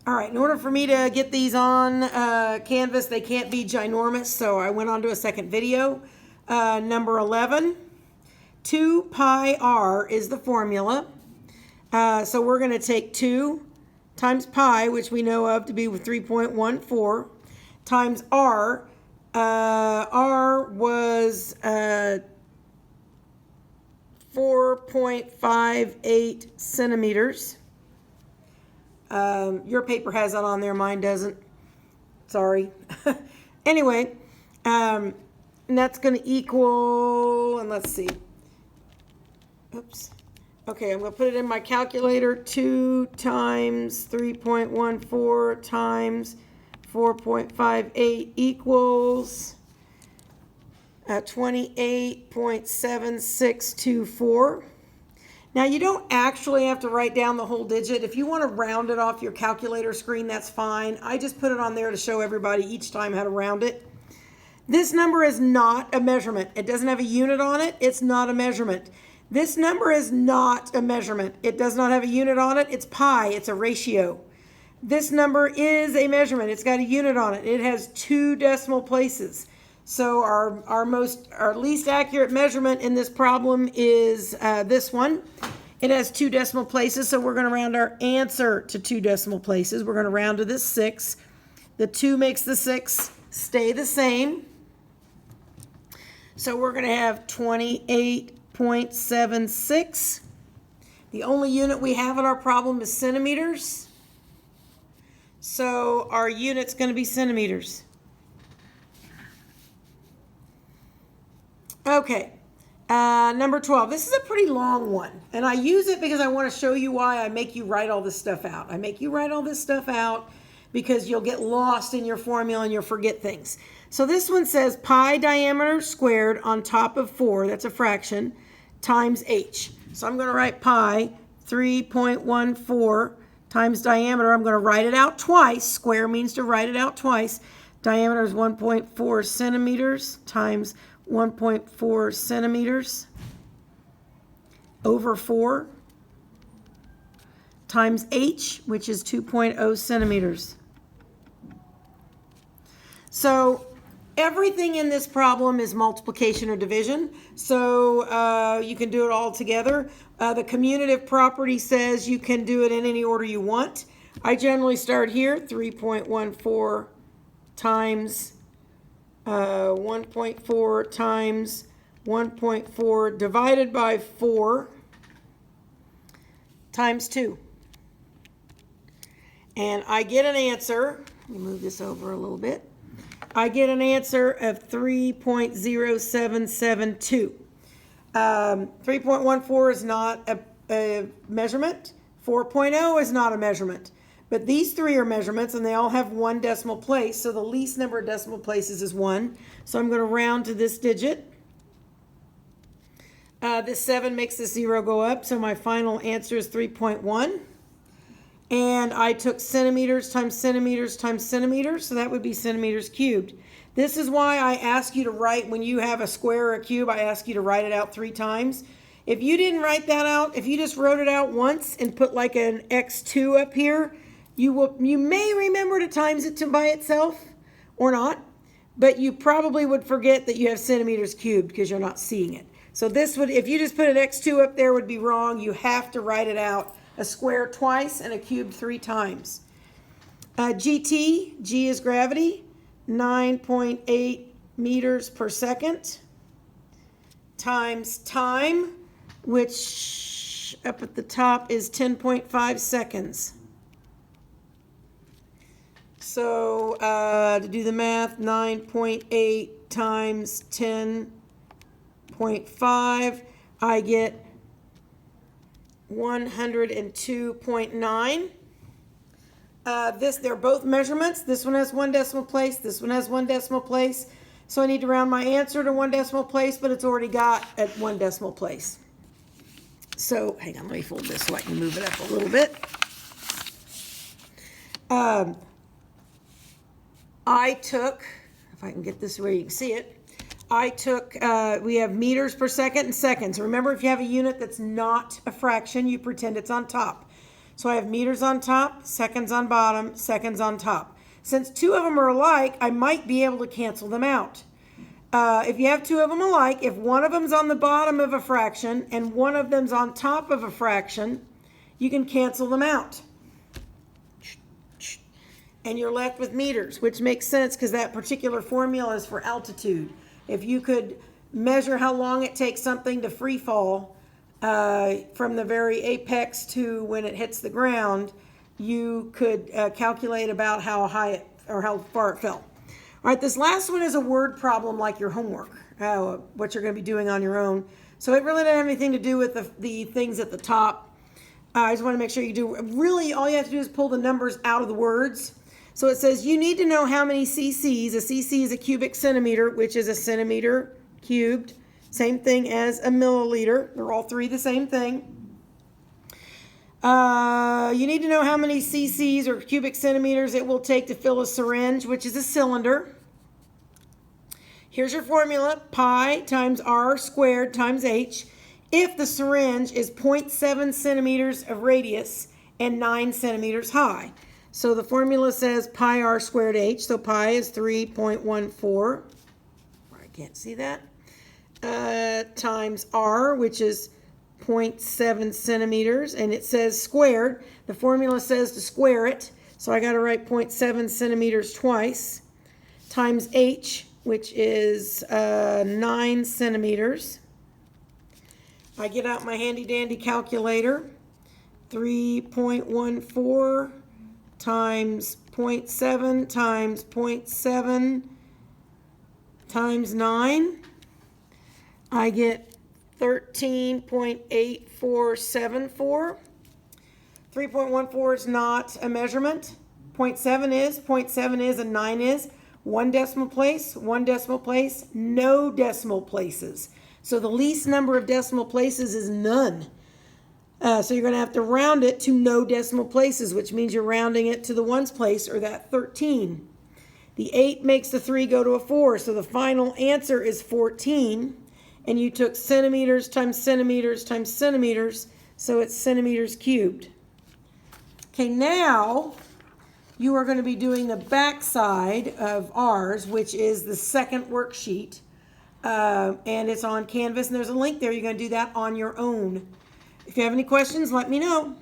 All right, in order for me to get these on Canvas, they can't be ginormous, so I went on to a second video. Number 11, 2 pi r is the formula. So we're going to take 2 times pi, which we know of to be 3.14, times r. R was 4.58 centimeters. Your paper has that on there, mine doesn't. Sorry. Anyway, and that's going to equal, and let's see. Oops. Okay, I'm going to put it in my calculator. 2 times 3.14 times 4.58 equals 28.7624. Now, you don't actually have to write down the whole digit. If you want to round it off your calculator screen, that's fine. I just put it on there to show everybody each time how to round it. This number is not a measurement. It doesn't have a unit on it. It's not a measurement. This number is not a measurement. It does not have a unit on it. It's pi. It's a ratio. This number is a measurement. It's got a unit on it. It has 2 decimal places. So our least accurate measurement in this problem is this one. It has 2 decimal places, so we're going to round our answer to 2 decimal places. We're going to round to this 6. The 2 makes the 6 stay the same. So we're going to have 28.76. The only unit we have in our problem is centimeters. So our unit's going to be centimeters. Okay, number 12. This is a pretty long one, and I use it because I want to show you why I make you write all this stuff out. I make you write all this stuff out because you'll get lost in your formula and you'll forget things. So this one says pi diameter squared on top of 4, that's a fraction, times h. So I'm going to write pi 3.14 times diameter. I'm going to write it out twice. Square means to write it out twice. Diameter is 1.4 centimeters times 1.4 centimeters over 4 times h, which is 2.0 centimeters. So everything in this problem is multiplication or division. So you can do it all together. The commutative property says you can do it in any order you want. I generally start here, 3.14 times 1.4 times 1.4 divided by 4 times 2. And I get an answer, let me move this over a little bit. I get an answer of 3.0772. 3.14 is not a measurement. 4.0 is not a measurement. But these 3 are measurements, and they all have 1 decimal place, so the least number of decimal places is 1. So I'm going to round to this digit. This 7 makes the 0 go up, so my final answer is 3.1. And I took centimeters times centimeters times centimeters, so that would be centimeters cubed. This is why I ask you to write, when you have a square or a cube, I ask you to write it out 3 times. If you didn't write that out, if you just wrote it out once and put like an x2 up here, you may remember to times it by itself or not, but you probably would forget that you have centimeters cubed because you're not seeing it. So this would, if you just put an x2 up there, would be wrong. You have to write it out, a square twice and a cube 3 times. GT, G is gravity, 9.8 meters per second, times time, which up at the top is 10.5 seconds. So to do the math, 9.8 times 10.5, I get 102.9. They're both measurements. This one has 1 decimal place. This one has 1 decimal place. So I need to round my answer to 1 decimal place, but it's already got at 1 decimal place. So hang on, let me fold this so I can move it up a little bit. I took, if I can get this where you can see it, we have meters per second and seconds. Remember, if you have a unit that's not a fraction, you pretend it's on top. So I have meters on top, seconds on bottom, seconds on top. Since two of them are alike, I might be able to cancel them out. If you have two of them alike, if one of them's on the bottom of a fraction and one of them's on top of a fraction, you can cancel them out. And you're left with meters, which makes sense because that particular formula is for altitude. If you could measure how long it takes something to free fall from the very apex to when it hits the ground, you could calculate about how high it or how far it fell. All right, this last one is a word problem like your homework, what you're going to be doing on your own. So it really doesn't have anything to do with the things at the top. I just want to make sure you do. Really, all you have to do is pull the numbers out of the words. So it says you need to know how many cc's. A cc is a cubic centimeter, which is a centimeter cubed. Same thing as a milliliter. They're all three the same thing. You need to know how many cc's or cubic centimeters it will take to fill a syringe, which is a cylinder. Here's your formula, pi times r squared times h, if the syringe is 0.7 centimeters of radius and 9 centimeters high. So the formula says pi r squared h, so pi is 3.14, I can't see that, times r, which is 0.7 centimeters, and it says squared. The formula says to square it, so I got to write 0.7 centimeters twice, times h, which is 9 centimeters. I get out my handy dandy calculator. 3.14 times 0.7 times 0.7 times 9. I get 13.8474. 3.14 is not a measurement. 0.7 is, 0.7 is, and 9 is. 1 decimal place, no decimal places. So the least number of decimal places is none. So you're going to have to round it to no decimal places, which means you're rounding it to the ones place, or that 13. The 8 makes the 3 go to a 4, so the final answer is 14. And you took centimeters times centimeters times centimeters, so it's centimeters cubed. Okay, now you are going to be doing the back side of ours, which is the second worksheet. And it's on Canvas, and there's a link there. You're going to do that on your own. If you have any questions, let me know.